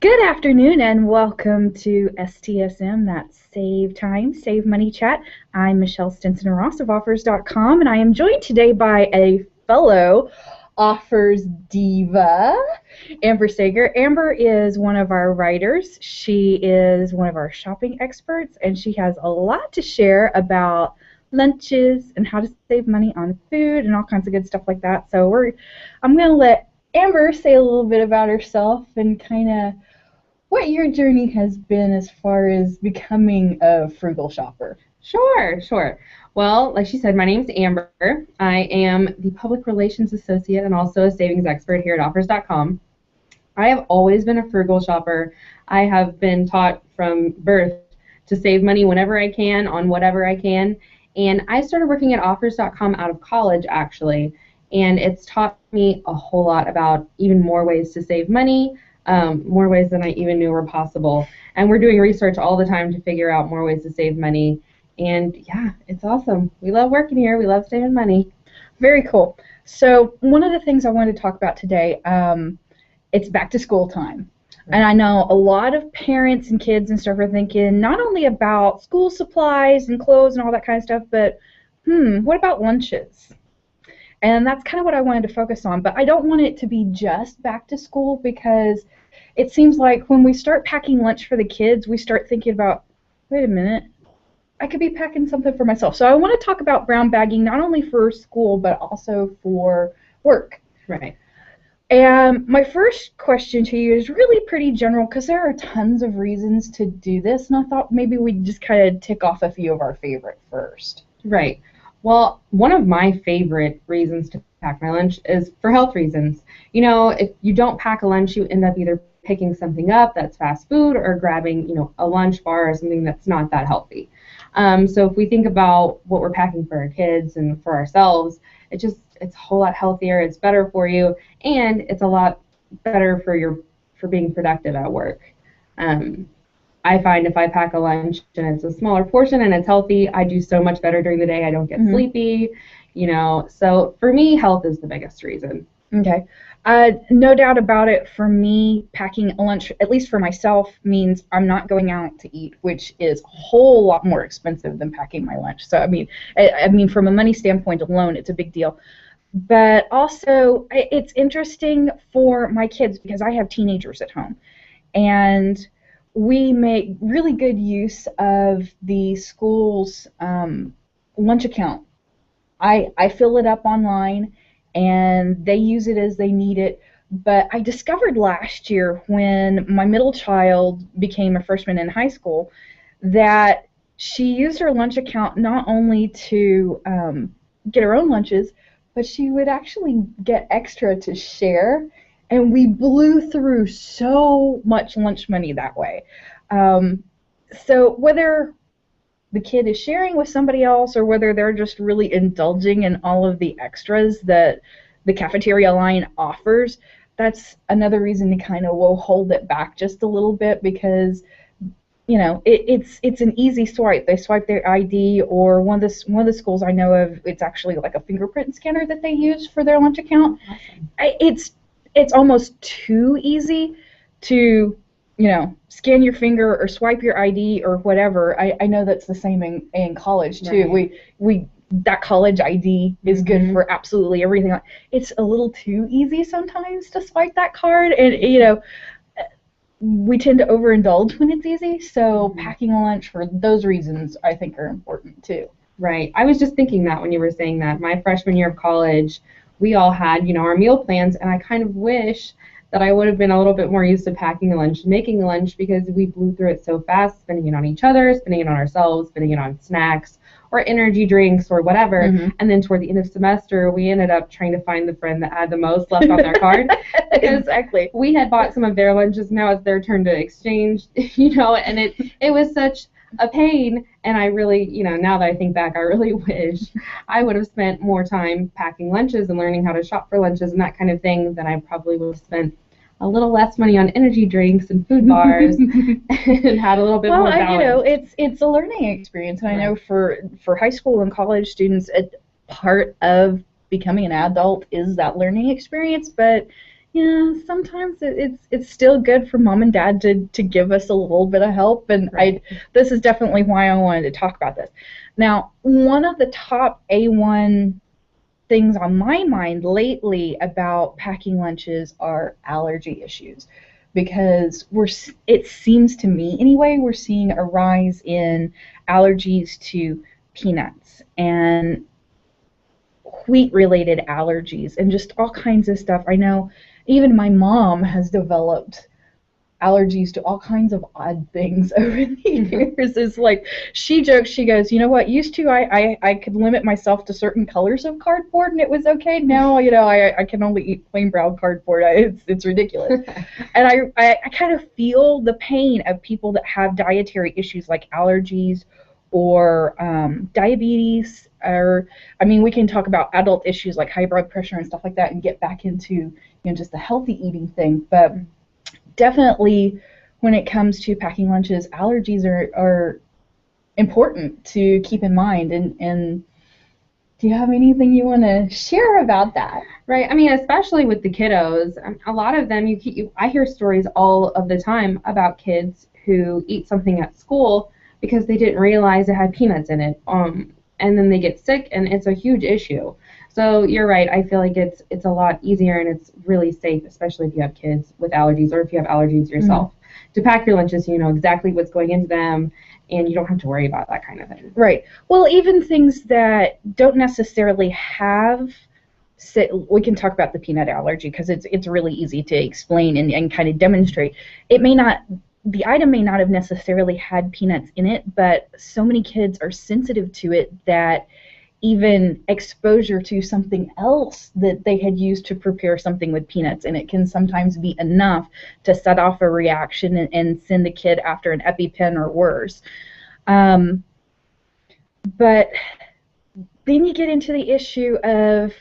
Good afternoon and welcome to STSM, that's Save Time, Save Money Chat. I'm Michelle Stinson Ross of offers.com, and I am joined today by a fellow offers diva, Amber Sager. Amber is one of our writers. She is one of our shopping experts, and she has a lot to share about lunches and how to save money on food and all kinds of good stuff like that. So I'm going to let Amber say a little bit about herself and kind of what your journey has been as far as becoming a frugal shopper. Sure. Well, like she said, my name's Amber. I am the Public Relations Associate and also a savings expert here at offers.com. I have always been a frugal shopper. I have been taught from birth to save money whenever I can, on whatever I can. And I started working at offers.com out of college, actually. And it's taught me a whole lot about even more ways to save money, more ways than I even knew were possible. And we're doing research all the time to figure out more ways to save money. And yeah, it's awesome. We love working here. We love saving money. Very cool. So one of the things I wanted to talk about today, it's back to school time. And I know a lot of parents and kids and stuff are thinking not only about school supplies and clothes and all that kind of stuff, but what about lunches? And that's kind of what I wanted to focus on. But I don't want it to be just back to school, because it seems like when we start packing lunch for the kids, we start thinking about, wait a minute, I could be packing something for myself. So I want to talk about brown bagging not only for school, but also for work. Right. And my first question to you is really pretty general, because there are tons of reasons to do this, and I thought maybe we'd just kind of tick off a few of our favorite first. Right. Well, one of my favorite reasons to pack my lunch is for health reasons. You know, if you don't pack a lunch, you end up either picking something up that's fast food or grabbing, a lunch bar or something that's not that healthy. So if we think about what we're packing for our kids and for ourselves, it's a whole lot healthier, it's better for you, and it's a lot better for being productive at work. I find if I pack a lunch and it's a smaller portion and it's healthy, I do so much better during the day. I don't get sleepy, So for me, health is the biggest reason. Okay. No doubt about it. For me, packing a lunch, at least for myself, means I'm not going out to eat, which is a whole lot more expensive than packing my lunch. So, I mean, from a money standpoint alone, it's a big deal. But also, it's interesting for my kids because I have teenagers at home. And we make really good use of the school's lunch account. I fill it up online, and they use it as they need it. But I discovered last year when my middle child became a freshman in high school that she used her lunch account not only to get her own lunches, but she would actually get extra to share. And we blew through so much lunch money that way. So whether the kid is sharing with somebody else or whether they're just really indulging in all of the extras that the cafeteria line offers, that's another reason to kind of hold it back just a little bit, because it's an easy swipe. They swipe their ID, or one of the schools I know of, it's actually like a fingerprint scanner that they use for their lunch account. Awesome. It's almost too easy to, scan your finger or swipe your ID or whatever. I know that's the same in college too. Right. We that college ID is good for absolutely everything. It's a little too easy sometimes to swipe that card, and we tend to overindulge when it's easy. So packing a lunch for those reasons, I think, are important too. Right. I was just thinking that when you were saying that. My freshman year of college, we all had, our meal plans, and I kind of wish that I would have been a little bit more used to packing a lunch, making a lunch, because we blew through it so fast, spending it on each other, spending it on ourselves, spending it on snacks or energy drinks or whatever. And then toward the end of semester, we ended up trying to find the friend that had the most left on their card. Exactly. We had bought some of their lunches. Now it's their turn to exchange, and it was such a pain. And I really, now that I think back, I really wish I would have spent more time packing lunches and learning how to shop for lunches and that kind of thing than I probably would have spent a little less money on energy drinks and food bars and had a little bit more balance. It's a learning experience, and I know for high school and college students, part of becoming an adult is that learning experience, but sometimes it's still good for mom and dad to give us a little bit of help, and Right. this is definitely why I wanted to talk about this. Now, one of the top A1 things on my mind lately about packing lunches are allergy issues, because it seems to me anyway, we're seeing a rise in allergies to peanuts and wheat related allergies and just all kinds of stuff. I know even my mom has developed allergies to all kinds of odd things over the years. It's like, she jokes, she goes, you know what, used to I could limit myself to certain colors of cardboard and it was okay. Now, I can only eat plain brown cardboard. It's ridiculous. And I kind of feel the pain of people that have dietary issues like allergies or diabetes, or, I mean, we can talk about adult issues like high blood pressure and stuff like that and get back into just the healthy eating thing. But definitely when it comes to packing lunches, allergies are important to keep in mind. And do you have anything you want to share about that? Right. I mean, especially with the kiddos, a lot of them, I hear stories all of the time about kids who eat something at school because they didn't realize it had peanuts in it. And then they get sick, and it's a huge issue. So you're right. I feel like it's a lot easier and it's really safe, especially if you have kids with allergies or if you have allergies yourself, to pack your lunches so you know exactly what's going into them and you don't have to worry about that kind of thing. Right. Well, even things that don't necessarily have, we can talk about the peanut allergy because it's really easy to explain and kind of demonstrate. The item may not have necessarily had peanuts in it, but so many kids are sensitive to it that even exposure to something else that they had used to prepare something with peanuts in it can sometimes be enough to set off a reaction and send the kid after an EpiPen or worse. But then you get into the issue of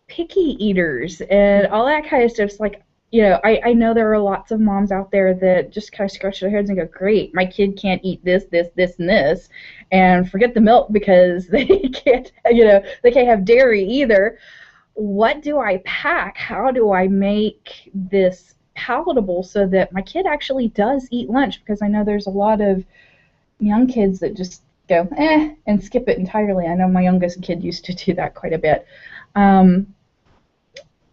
picky eaters and all that kind of stuff. It's like, I know there are lots of moms out there that just kind of scratch their heads and go, great, my kid can't eat this, this, this, and this, and forget the milk because they can't have dairy either. What do I pack? How do I make this palatable so that my kid actually does eat lunch? Because I know there's a lot of young kids that just go, and skip it entirely. I know my youngest kid used to do that quite a bit.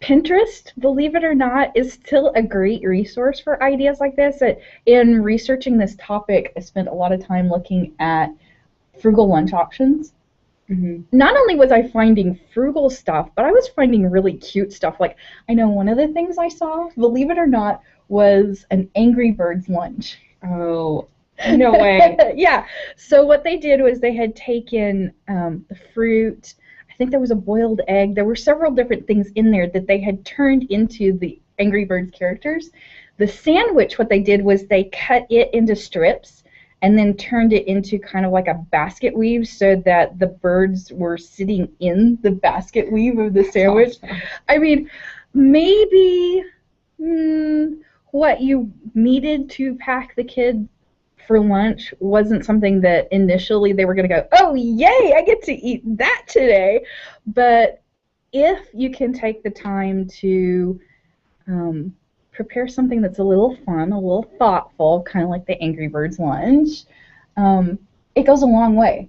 Pinterest, believe it or not, is still a great resource for ideas like this. In researching this topic, I spent a lot of time looking at frugal lunch options. Mm-hmm. Not only was I finding frugal stuff, but I was finding really cute stuff. Like, I know one of the things I saw, believe it or not, was an Angry Birds lunch. Oh, no way. Yeah. So what they did was they had taken the fruit, I think there was a boiled egg. There were several different things in there that they had turned into the Angry Birds characters. The sandwich, what they did was they cut it into strips and then turned it into kind of like a basket weave so that the birds were sitting in the basket weave of the sandwich. Awesome. I mean, maybe what you needed to pack the kid for lunch wasn't something that initially they were going to go, oh, yay, I get to eat that today. But if you can take the time to prepare something that's a little fun, a little thoughtful, kind of like the Angry Birds lunch, it goes a long way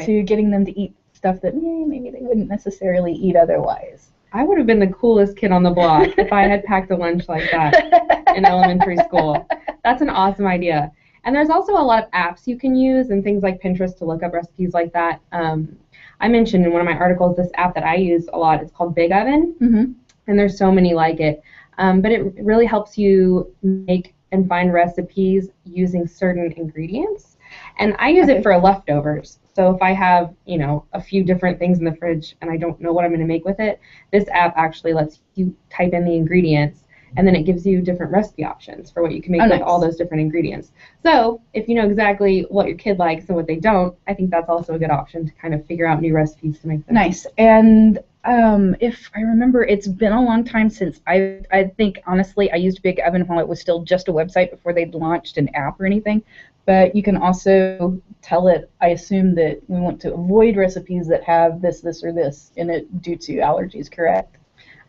to getting them to eat stuff that maybe they wouldn't necessarily eat otherwise. I would have been the coolest kid on the block if I had packed a lunch like that in elementary school. That's an awesome idea. And there's also a lot of apps you can use and things like Pinterest to look up recipes like that. I mentioned in one of my articles this app that I use a lot. It's called Big Oven, and there's so many like it. But it really helps you make and find recipes using certain ingredients. And I use it for leftovers. So if I have, a few different things in the fridge and I don't know what I'm going to make with it, this app actually lets you type in the ingredients, and then it gives you different recipe options for what you can make with all those different ingredients. So if you know exactly what your kid likes and what they don't, I think that's also a good option to kind of figure out new recipes to make them. Nice. And if I remember, it's been a long time since I think, honestly, I used Big Oven while it was still just a website before they'd launched an app or anything. But you can also tell it, I assume, that we want to avoid recipes that have this, this, or this in it due to allergies, correct?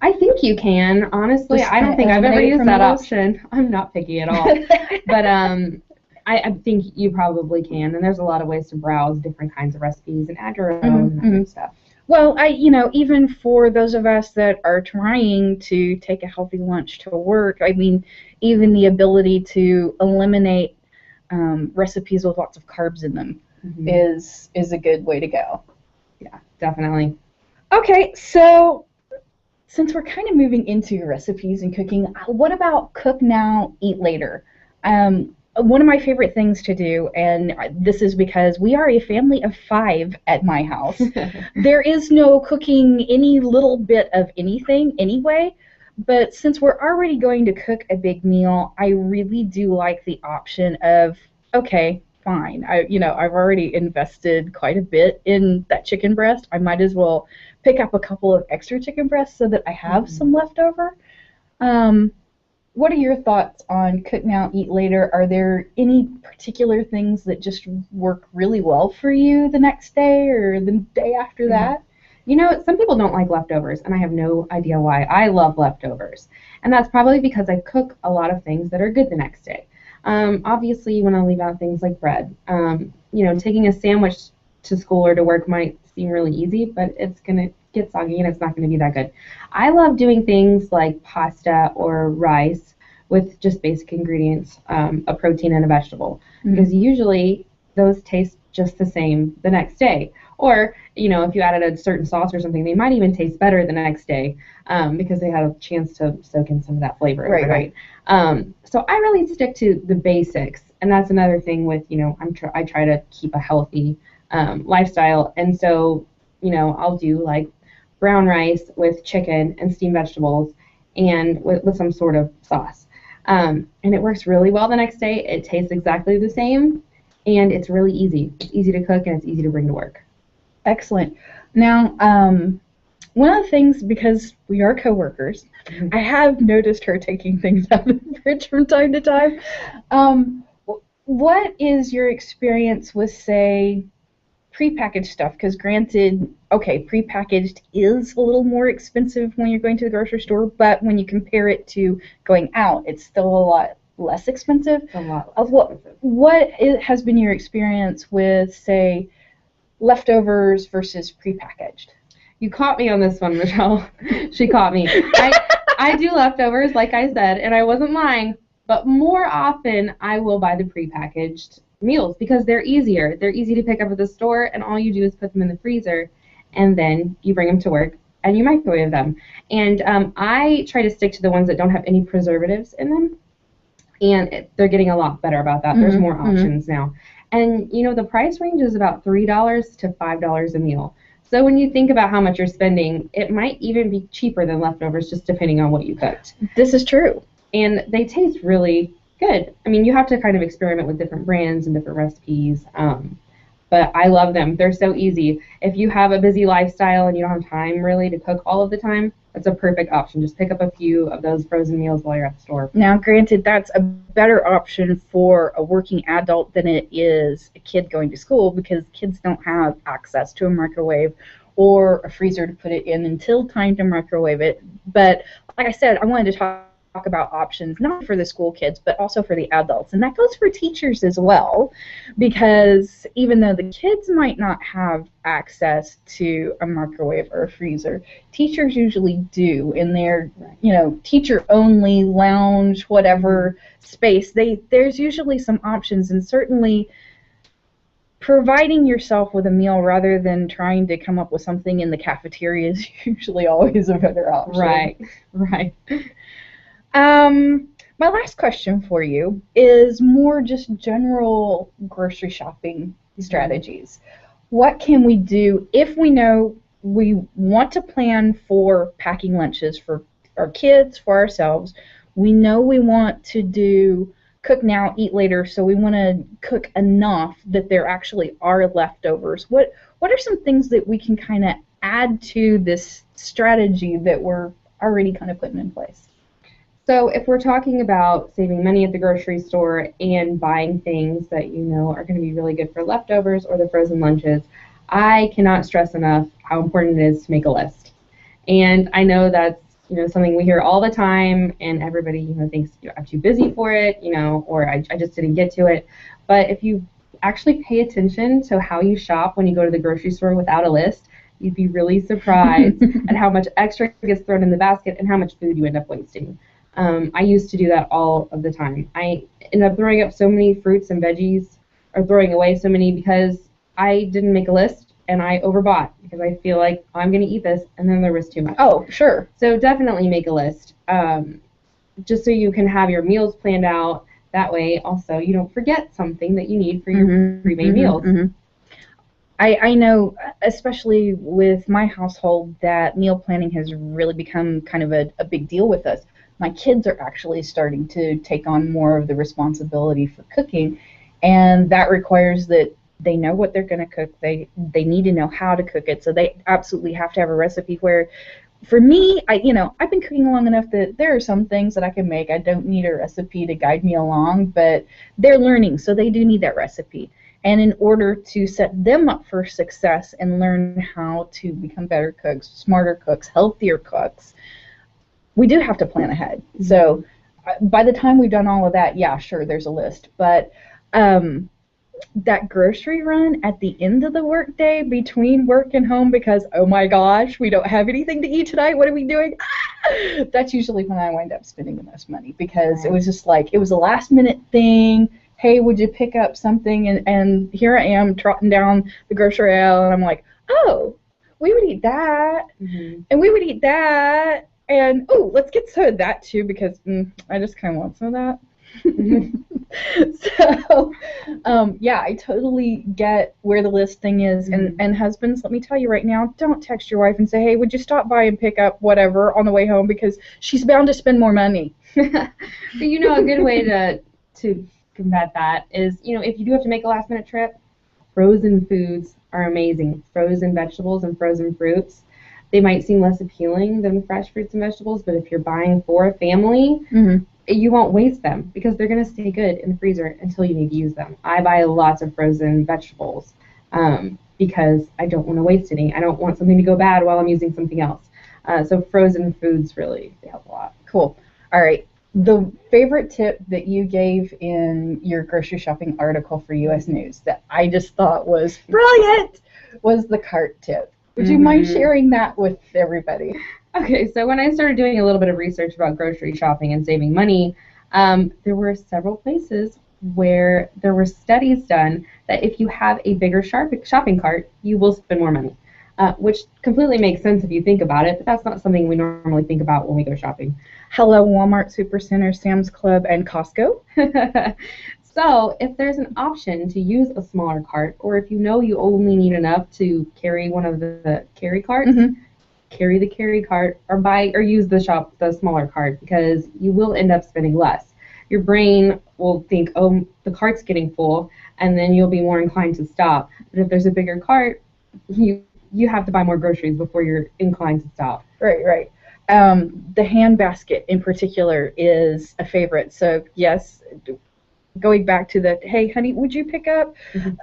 I think you can. Honestly, Just I don't think I've ever eliminate it used from that the list? option. I'm not picky at all. But I think you probably can. And there's a lot of ways to browse different kinds of recipes and add your own and that Mm-hmm. good stuff. Well, even for those of us that are trying to take a healthy lunch to work, I mean, even the ability to eliminate recipes with lots of carbs in them Mm-hmm. is a good way to go. Yeah, definitely. Okay, so since we're kind of moving into recipes and cooking, what about cook now, eat later? One of my favorite things to do, and this is because we are a family of 5 at my house. There is no cooking any little bit of anything anyway, but since we're already going to cook a big meal, I really do like the option of, okay, fine. I've already invested quite a bit in that chicken breast. I might as well pick up a couple of extra chicken breasts so that I have some left over. What are your thoughts on cook now, eat later? Are there any particular things that just work really well for you the next day or the day after that? You know, some people don't like leftovers, and I have no idea why. I love leftovers. And that's probably because I cook a lot of things that are good the next day. Obviously, you want to leave out things like bread. Taking a sandwich to school or to work might seem really easy, but it's going to get soggy and it's not going to be that good. I love doing things like pasta or rice with just basic ingredients, a protein and a vegetable, because usually those taste just the same the next day. Or, if you added a certain sauce or something, they might even taste better the next day because they had a chance to soak in some of that flavor overnight. So I really stick to the basics, and that's another thing with, I try to keep a healthy lifestyle, and so, I'll do like brown rice with chicken and steamed vegetables and with some sort of sauce. And it works really well the next day. It tastes exactly the same, and it's really easy. It's easy to cook, and it's easy to bring to work. Excellent. Now, one of the things, because we are coworkers, I have noticed her taking things out of the fridge from time to time. What is your experience with, say, prepackaged stuff? Because granted, okay, prepackaged is a little more expensive when you're going to the grocery store, but when you compare it to going out, it's still a lot less expensive. A lot less expensive. What has been your experience with, say, leftovers versus prepackaged? You caught me on this one, Michelle. She caught me. I do leftovers, like I said, and I wasn't lying, but more often I will buy the prepackaged meals because they're easier. They're easy to pick up at the store, and all you do is put them in the freezer, and then you bring them to work, and you microwave them. And I try to stick to the ones that don't have any preservatives in them, and they're getting a lot better about that. There's more options now. And, the price range is about $3 to $5 a meal. So when you think about how much you're spending, it might even be cheaper than leftovers, just depending on what you cooked. This is true. And they taste really good. I mean, you have to kind of experiment with different brands and different recipes, but I love them. They're so easy. If you have a busy lifestyle and you don't have time really to cook all of the time, that's a perfect option. Just pick up a few of those frozen meals while you're at the store. Now, granted, that's a better option for a working adult than it is a kid going to school because kids don't have access to a microwave or a freezer to put it in until time to microwave it. But like I said, I wanted to talk about options not for the school kids but also for the adults, and that goes for teachers as well, because even though the kids might not have access to a microwave or a freezer, teachers usually do in their teacher only lounge whatever space. There's usually some options, and certainly providing yourself with a meal rather than trying to come up with something in the cafeteria is usually always a better option. Right. My last question for you is more just general grocery shopping strategies. What can we do if we know we want to plan for packing lunches for our kids, for ourselves? We know we want to do cook now, eat later, so we want to cook enough that there actually are leftovers. What are some things that we can kind of add to this strategy that we're already kind of putting in place? So if we're talking about saving money at the grocery store and buying things that are going to be really good for leftovers or the frozen lunches, I cannot stress enough how important it is to make a list. And I know that's something we hear all the time, and everybody, thinks I'm too busy for it, or I just didn't get to it. But if you actually pay attention to how you shop when you go to the grocery store without a list, you'd be really surprised at how much extra gets thrown in the basket and how much food you end up wasting. I used to do that all of the time. I ended up throwing up so many fruits and veggies, or throwing away so many because I didn't make a list and I overbought because I feel like I'm going to eat this, and then there was too much. Oh, sure. So definitely make a list, just so you can have your meals planned out. That way, also, you don't forget something that you need for your pre-made meals. I know, especially with my household, that meal planning has really become kind of a big deal with us. My kids are actually starting to take on more of the responsibility for cooking, and that requires that they know what they're going to cook. They need to know how to cook it, so they absolutely have to have a recipe. Where for me, I've been cooking long enough that there are some things that I can make. I don't need a recipe to guide me along, but they're learning, so they do need that recipe. And in order to set them up for success and learn how to become better cooks, smarter cooks, healthier cooks, we do have to plan ahead. So by the time we've done all of that, yeah, sure, there's a list. But that grocery run at the end of the workday between work and home, because, oh my gosh, we don't have anything to eat tonight, what are we doing? That's usually when I wind up spending the most money, because it was just like, it was a last minute thing. Hey, would you pick up something? And here I am trotting down the grocery aisle, and I'm like, oh, we would eat that, and we would eat that, and oh, let's get some of that too, because I just kind of want some of that. So, yeah, I totally get where the list thing is. And husbands, let me tell you right now, don't text your wife and say, hey, would you stop by and pick up whatever on the way home, because she's bound to spend more money. But a good way to combat that is, if you do have to make a last minute trip, frozen foods are amazing. Frozen vegetables and frozen fruits. They might seem less appealing than fresh fruits and vegetables, but if you're buying for a family, you won't waste them, because they're going to stay good in the freezer until you need to use them. I buy lots of frozen vegetables because I don't want to waste any. I don't want something to go bad while I'm using something else. So frozen foods really help a lot. Cool. All right. The favorite tip that you gave in your grocery shopping article for U.S. News that I just thought was brilliant was the cart tip. Would you mind sharing that with everybody? Okay, so when I started doing a little bit of research about grocery shopping and saving money, there were several places where there were studies done that if you have a bigger shopping cart, you will spend more money, which completely makes sense if you think about it, but that's not something we normally think about when we go shopping. Hello, Walmart, Supercenter, Sam's Club, and Costco. So if there's an option to use a smaller cart, or if you only need enough to carry one of the carry carts, carry the carry cart, or use the smaller cart, because you will end up spending less. Your brain will think, oh, the cart's getting full, and then you'll be more inclined to stop. But if there's a bigger cart, you have to buy more groceries before you're inclined to stop. Right. The hand basket in particular is a favorite. So yes, going back to the, hey, honey, would you pick up?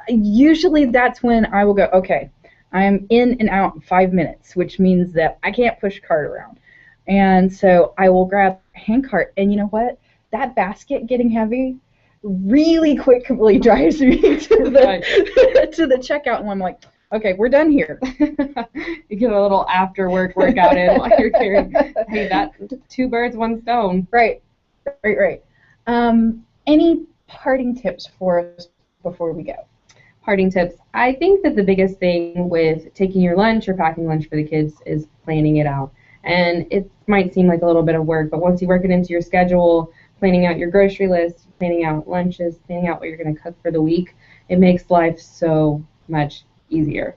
Usually that's when I will go, okay, I'm in and out in 5 minutes, which means that I can't push cart around. And so I will grab a hand cart, and you know what? That basket getting heavy really quickly drives me to the checkout, and I'm like, okay, we're done here. You get a little after workout in while you're carrying. Hey, that 2 birds, 1 stone. Right. Any parting tips for us before we go? Parting tips. I think that the biggest thing with taking your lunch or packing lunch for the kids is planning it out. And it might seem like a little bit of work, but once you work it into your schedule, planning out your grocery list, planning out lunches, planning out what you're going to cook for the week, it makes life so much easier.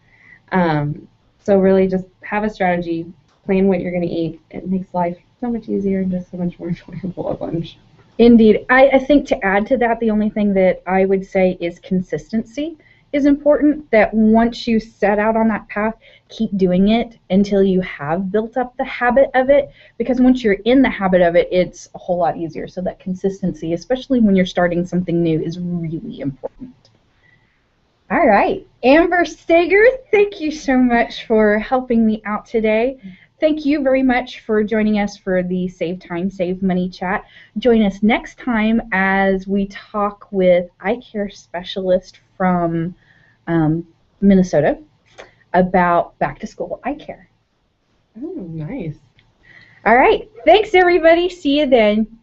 So really just have a strategy, plan what you're going to eat. It makes life so much easier and just so much more enjoyable at lunch. Indeed. I think to add to that, the only thing that I would say is consistency is important, that once you set out on that path, keep doing it until you have built up the habit of it, because once you're in the habit of it, it's a whole lot easier. So that consistency, especially when you're starting something new, is really important. All right. Amber Stager, thank you so much for helping me out today. thank you very much for joining us for the Save Time, Save Money chat. Join us next time as we talk with eye care specialist from Minnesota about back to school eye care. Oh, nice. All right. Thanks, everybody. See you then.